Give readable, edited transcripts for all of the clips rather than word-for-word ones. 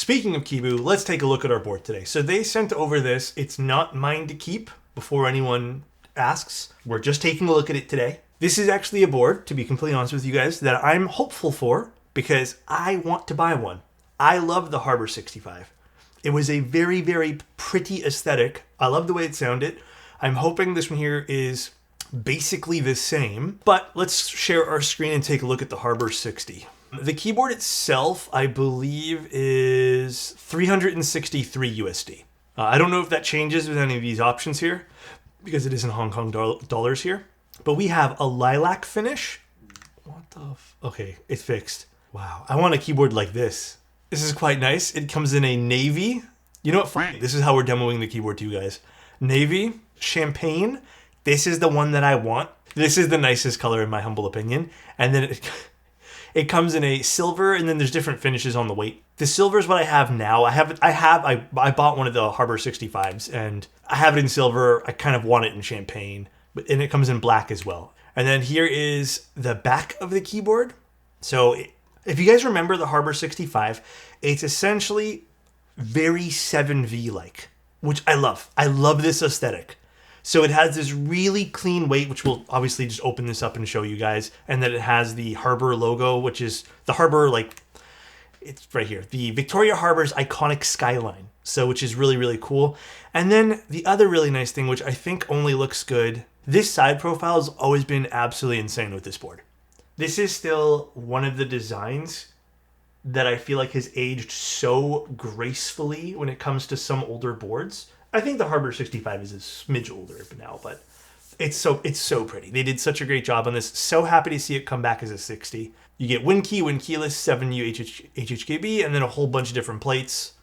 Speaking of Kibu, let's take a look at our board today. So they sent over this. It's not mine to keep before anyone asks. We're just taking a look at it today. This is actually a board, to be completely honest with you guys, that I'm hopeful for because I want to buy one. I love the Harbour 65. It was a very, very pretty aesthetic. I love the way it sounded. I'm hoping this one here is basically the same, but let's share our screen and take a look at the Harbour 60. The keyboard itself, I believe, is 363 USD. I don't know if that changes with any of these options here because it is in Hong Kong dollars here, but we have a lilac finish. What the okay, it's fixed. Wow, I want a keyboard like this. This is quite nice. It comes in a navy. You know what? This is how we're demoing the keyboard to you guys. Navy, champagne. This is the one that I want. This is the nicest color in my humble opinion. And then it comes in a silver, and then there's different finishes on the weight. The silver is what I have now. I bought one of the Harbour 65s, and I have it in silver. I kind of want it in champagne, and it comes in black as well. And then here is the back of the keyboard. So if you guys remember the Harbour 65, it's essentially very 7V-like, which I love. I love this aesthetic. So it has this really clean weight, which we'll obviously just open this up and show you guys. And then it has the Harbour logo, which is the Harbour, like, it's right here. The Victoria Harbour's iconic skyline. So, which is really, really cool. And then the other really nice thing, which I think only looks good, this side profile has always been absolutely insane with this board. This is still one of the designs that I feel like has aged so gracefully when it comes to some older boards. I think the Harbour 65 is a smidge older now, but it's so pretty. They did such a great job on this. So happy to see it come back as a 60. You get WinKey, WinKeyless, 7U HHKB, and then a whole bunch of different plates.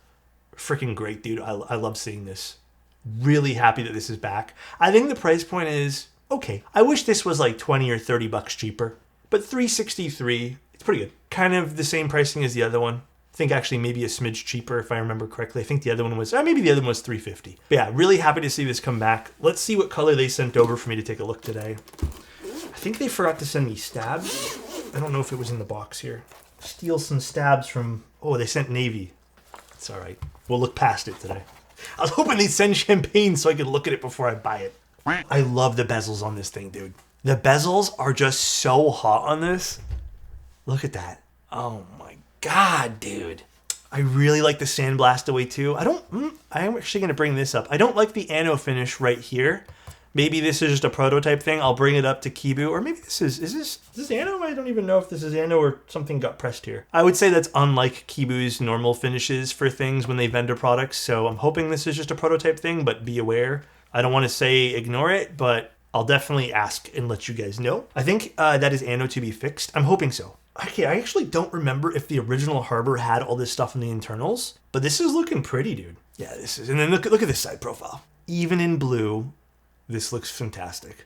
Freaking great, dude. I love seeing this. Really happy that this is back. I think the price point is okay. I wish this was like 20 or 30 bucks cheaper, but 363, it's pretty good. Kind of the same pricing as the other one. I think actually maybe a smidge cheaper if I remember correctly. I think the other one was, maybe the other one was 350. But yeah, really happy to see this come back. Let's see what color they sent over for me to take a look today. I think they forgot to send me stabs. I don't know if it was in the box here. Steal some stabs from, they sent navy. It's all right. We'll look past it today. I was hoping they'd send champagne so I could look at it before I buy it. I love the bezels on this thing, dude. The bezels are just so hot on this. Look at that. Oh my God, dude. I really like the sandblast away too. I'm actually going to bring this up. I don't like the ano finish right here. Maybe this is just a prototype thing. I'll bring it up to Kibu. Or maybe this is this ano? I don't even know if this is ano or something got pressed here. I would say that's unlike Kibu's normal finishes for things when they vendor products. So I'm hoping this is just a prototype thing, but be aware. I don't want to say ignore it, but I'll definitely ask and let you guys know. I think that is ano to be fixed. I'm hoping so. Okay, I actually don't remember if the original Harbour had all this stuff in the internals, but this is looking pretty, dude. Yeah, this is. And then look at this side profile. Even in blue, this looks fantastic.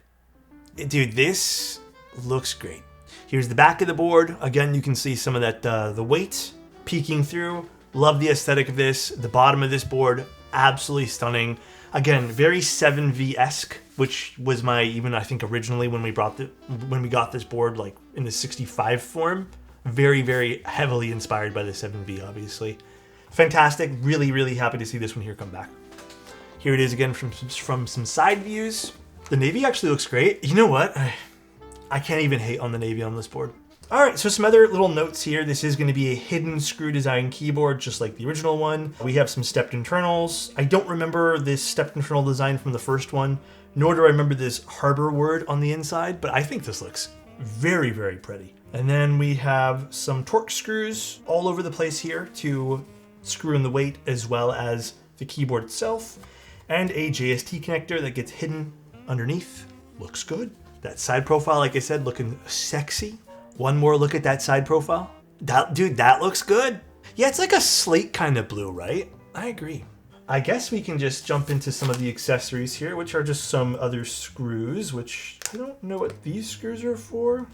Dude, this looks great. Here's the back of the board. Again, you can see some of that, the weight peeking through. Love the aesthetic of this. The bottom of this board, absolutely stunning. Again, very 7V-esque, which was I think originally when we got this board, like in the 65 form, very, very heavily inspired by the 7V, obviously. Fantastic. Really, really happy to see this one here come back. Here it is again from some side views. The navy actually looks great. You know what? I can't even hate on the navy on this board. All right, so some other little notes here. This is going to be a hidden screw design keyboard, just like the original one. We have some stepped internals. I don't remember this stepped internal design from the first one, nor do I remember this Harbour word on the inside, but I think this looks very, very pretty. And then we have some Torx screws all over the place here to screw in the weight as well as the keyboard itself, and a JST connector that gets hidden underneath. Looks good. That side profile, like I said, looking sexy. One more look at that side profile. Dude, that looks good. Yeah, it's like a slate kind of blue, right? I agree. I guess we can just jump into some of the accessories here, which are just some other screws, which I don't know what these screws are for.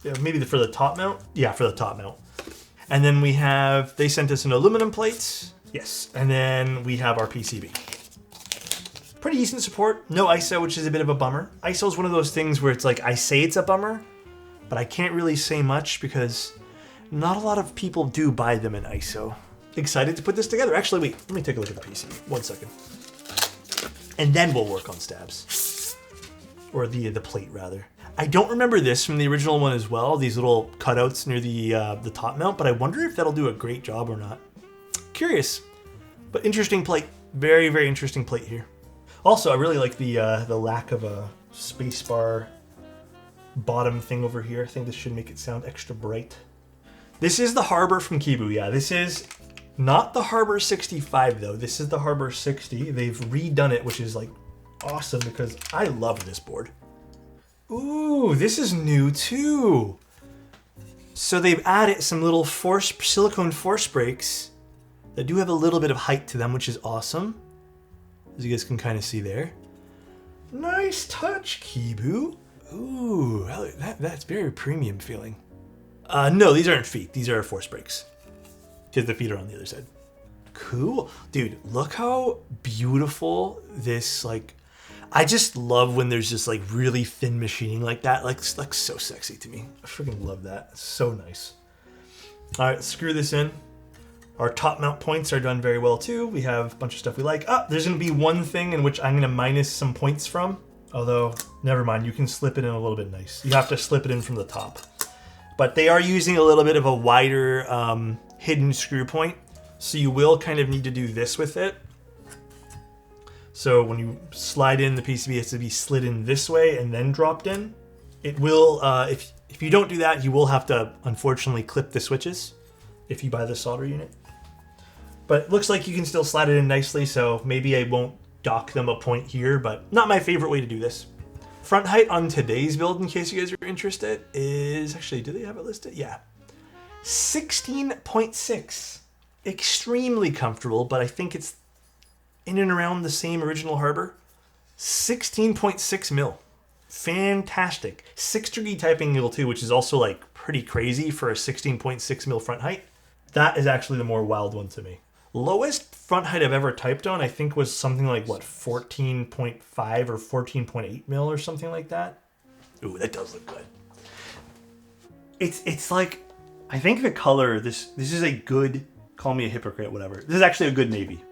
Yeah, maybe for the top mount? Yeah, for the top mount. And then they sent us an aluminum plates. Yes, and then we have our PCB. Pretty decent support. No ISO, which is a bit of a bummer. ISO is one of those things where it's like, I say it's a bummer, but I can't really say much because not a lot of people do buy them in ISO. excited to put this together. Actually, wait, let me take a look at the PCB. 1 second. And then we'll work on stabs. Or the plate, rather. I don't remember this from the original one as well, these little cutouts near the top mount, but I wonder if that'll do a great job or not. Curious, but interesting plate. Very, very interesting plate here. Also, I really like the lack of a spacebar bottom thing over here. I think this should make it sound extra bright. This is the Harbour from Kibu. Yeah, this is not the Harbour 65 though. This is the Harbour 60. They've redone it, which is like awesome because I love this board. Ooh, this is new too. So they've added some little silicone force brakes that do have a little bit of height to them, which is awesome. As you guys can kind of see there. Nice touch, Kibu. Ooh, that's very premium feeling. No, these aren't feet. These are force brakes. Because the feet are on the other side. Cool. Dude, look how beautiful this, like, I just love when there's just like really thin machining like that. Like so sexy to me. I freaking love that. It's so nice. All right, screw this in. Our top mount points are done very well too. We have a bunch of stuff we like. There's gonna be one thing in which I'm gonna minus some points from. Although, never mind, you can slip it in a little bit nice. You have to slip it in from the top. But they are using a little bit of a wider hidden screw point. So you will kind of need to do this with it. So when you slide in, the PCB has to be slid in this way and then dropped in. It will, if you don't do that, you will have to, unfortunately, clip the switches if you buy the solder unit. But it looks like you can still slide it in nicely, so maybe I won't dock them a point here, but not my favorite way to do this. Front height on today's build, in case you guys are interested, is, actually, do they have it listed? Yeah. 16.6. Extremely comfortable, but I think it's in and around the same original Harbour. 16.6 mil. Fantastic. 6-degree typing angle too, which is also like pretty crazy for a 16.6 mil front height. That is actually the more wild one to me. Lowest front height I've ever typed on, I think, was something like, what, 14.5 or 14.8 mil or something like that. Ooh, that does look good. It's like, I think the color, this is a good, call me a hypocrite, whatever. This is actually a good navy.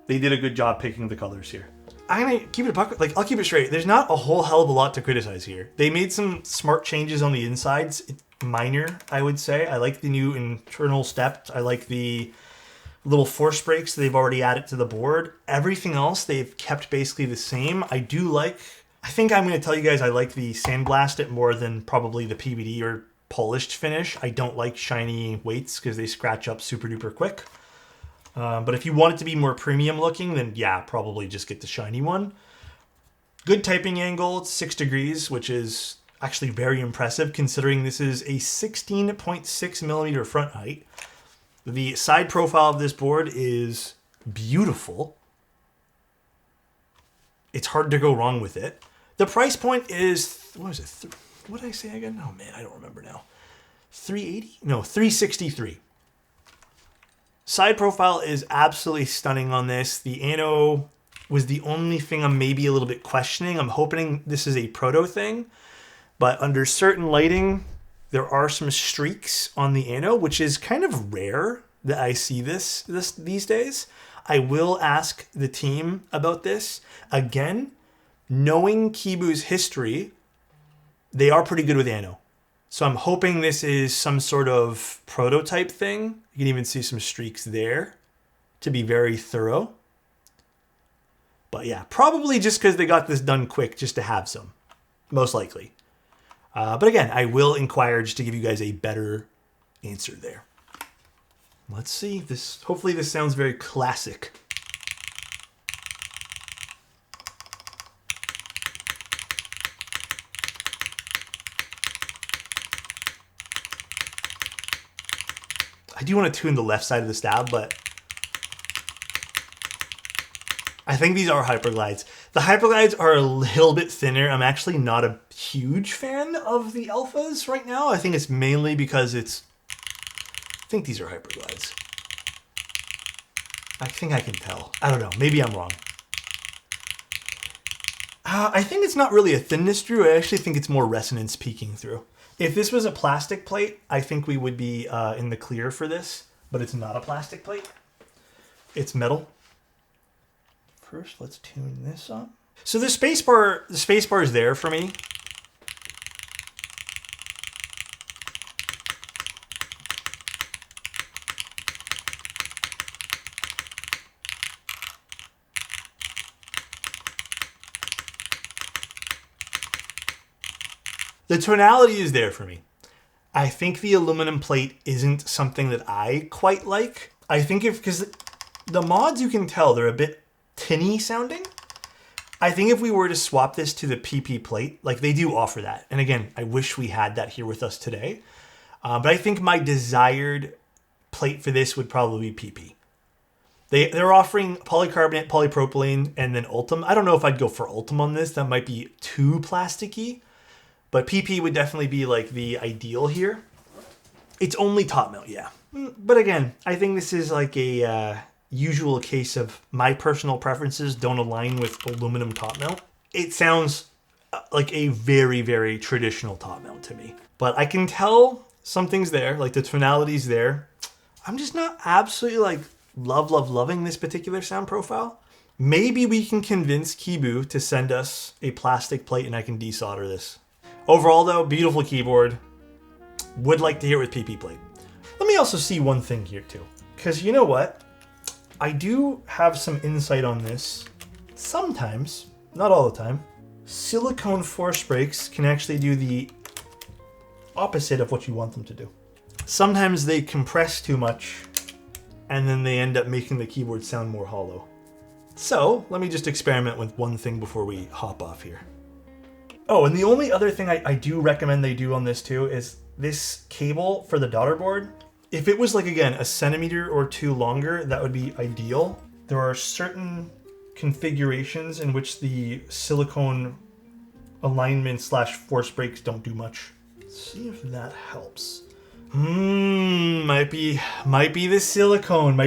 They did a good job picking the colors here. I'm gonna keep it a buck, like, I'll keep it straight. There's not a whole hell of a lot to criticize here. They made some smart changes on the insides. It's minor, I would say. I like the new internal steps. I like the little force brakes they've already added to the board. Everything else they've kept basically the same. I think I'm going to tell you guys I like the sandblast it more than probably the PVD or polished finish. I don't like shiny weights because they scratch up super duper quick. But if you want it to be more premium looking, then yeah, probably just get the shiny one. Good typing angle, it's 6 degrees, which is actually very impressive considering this is a 16.6 millimeter front height. The side profile of this board is beautiful. It's hard to go wrong with it. The price point is, what is it? What did I say again? Oh man, I don't remember now. 380? No, 363. Side profile is absolutely stunning on this. The ano was the only thing I'm maybe a little bit questioning. I'm hoping this is a proto thing, but under certain lighting, there are some streaks on the ano, which is kind of rare that I see this these days. I will ask the team about this. Again, knowing Kibu's history, they are pretty good with ano. So I'm hoping this is some sort of prototype thing. You can even see some streaks there to be very thorough. But yeah, probably just because they got this done quick just to have some, most likely. But again, I will inquire just to give you guys a better answer there. Let's see. Hopefully this sounds very classic. I do want to tune the left side of the stab, but I think these are hyperglides. The hyperglides are a little bit thinner. I'm actually not a huge fan of the alphas right now. I think it's mainly because I think these are hyperglides. I think I can tell. I don't know. Maybe I'm wrong. I think it's not really a thinness through. I actually think it's more resonance peeking through. If this was a plastic plate, I think we would be in the clear for this, but it's not a plastic plate. It's metal. First, let's tune this up. So the spacebar is there for me. The tonality is there for me. I think the aluminum plate isn't something that I quite like. I think because the mods, you can tell they're a bit tinny sounding. I think if we were to swap this to the PP plate, like they do offer that. And again, I wish we had that here with us today. But I think my desired plate for this would probably be PP. They're offering polycarbonate, polypropylene, and then Ultim. I don't know if I'd go for Ultim on this. That might be too plasticky. But PP would definitely be like the ideal here. It's only top mount, yeah. But again, I think this is like a usual case of my personal preferences don't align with aluminum top mount. It sounds like a very, very traditional top mount to me. But I can tell something's there, like the tonality's there. I'm just not absolutely like loving this particular sound profile. Maybe we can convince Kibu to send us a plastic plate and I can desolder this. Overall though, beautiful keyboard. Would like to hear it with PP plate. Let me also see one thing here too. Because you know what? I do have some insight on this. Sometimes, not all the time, silicone force brakes can actually do the opposite of what you want them to do. Sometimes they compress too much and then they end up making the keyboard sound more hollow. So let me just experiment with one thing before we hop off here. Oh, and the only other thing I do recommend they do on this too is this cable for the daughter board. If it was like, again, a centimeter or two longer, that would be ideal. There are certain configurations in which the silicone alignment / force brakes don't do much. Let's see if that helps. Might be the silicone,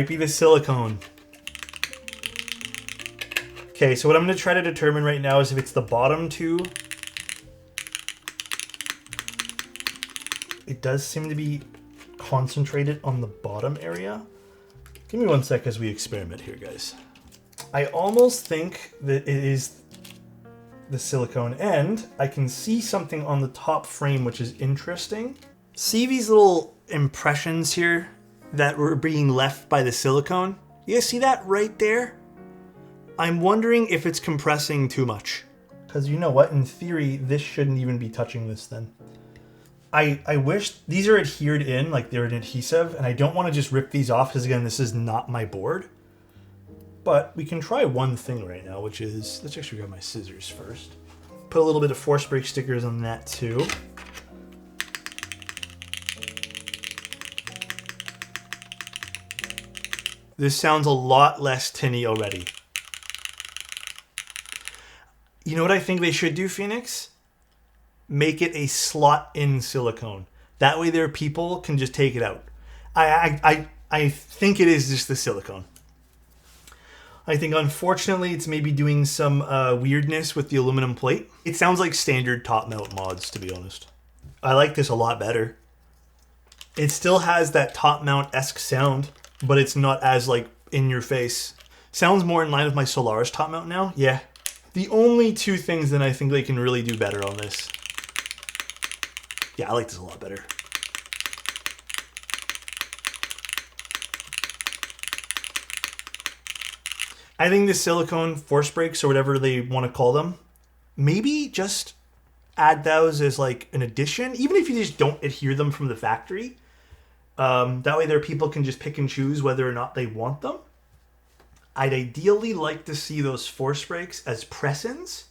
Okay, so what I'm gonna try to determine right now is if it's the bottom two. It does seem to be concentrated on the bottom area. Give me 1 sec as we experiment here, guys. I almost think that it is the silicone, and I can see something on the top frame which is interesting. See these little impressions here that were being left by the silicone? You guys see that right there? I'm wondering if it's compressing too much. Because you know what? In theory, this shouldn't even be touching this then. I wish these are adhered in, like they're an adhesive, and I don't want to just rip these off because again, this is not my board. But we can try one thing right now, which is, let's actually grab my scissors first. Put a little bit of force brake stickers on that too. This sounds a lot less tinny already. You know what I think they should do, Phoenix? Make it a slot-in silicone. That way their people can just take it out. I think it is just the silicone. I think unfortunately it's maybe doing some weirdness with the aluminum plate. It sounds like standard top mount mods, to be honest. I like this a lot better. It still has that top mount-esque sound, but it's not as like in your face. Sounds more in line with my Solaris top mount now. Yeah. The only two things that I think they can really do better on this. Yeah, I like this a lot better. I think the silicone force brakes or whatever they want to call them, maybe just add those as like an addition, even if you just don't adhere them from the factory. That way their people can just pick and choose whether or not they want them. I'd ideally like to see those force brakes as press-ins.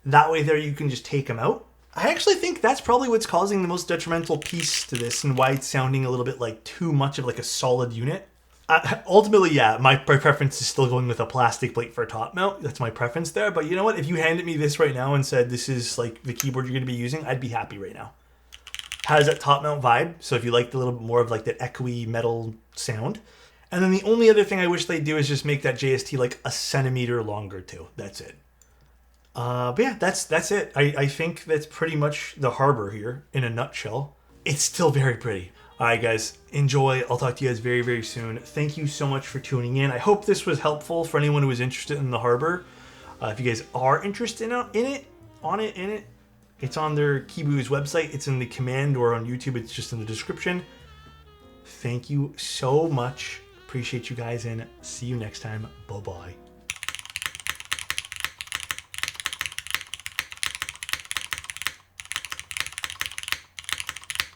That way there you can just take them out. I actually think that's probably what's causing the most detrimental piece to this and why it's sounding a little bit like too much of like a solid unit. Ultimately, yeah, my preference is still going with a plastic plate for a top mount. That's my preference there. But you know what? If you handed me this right now and said this is like the keyboard you're going to be using, I'd be happy right now. Has that top mount vibe. So if you like a little bit more of like that echoey metal sound. And then the only other thing I wish they'd do is just make that JST like a centimeter longer too. That's it. But yeah, that's it. I think that's pretty much the Harbour here in a nutshell. It's still very pretty. All right, guys, enjoy. I'll talk to you guys very, very soon. Thank you so much for tuning in. I hope this was helpful for anyone who is interested in the Harbour. If you guys are interested in it, it's on their Kibu's website. It's in the command, or on YouTube, it's just in the description. Thank you so much. Appreciate you guys, and see you next time. Bye-bye.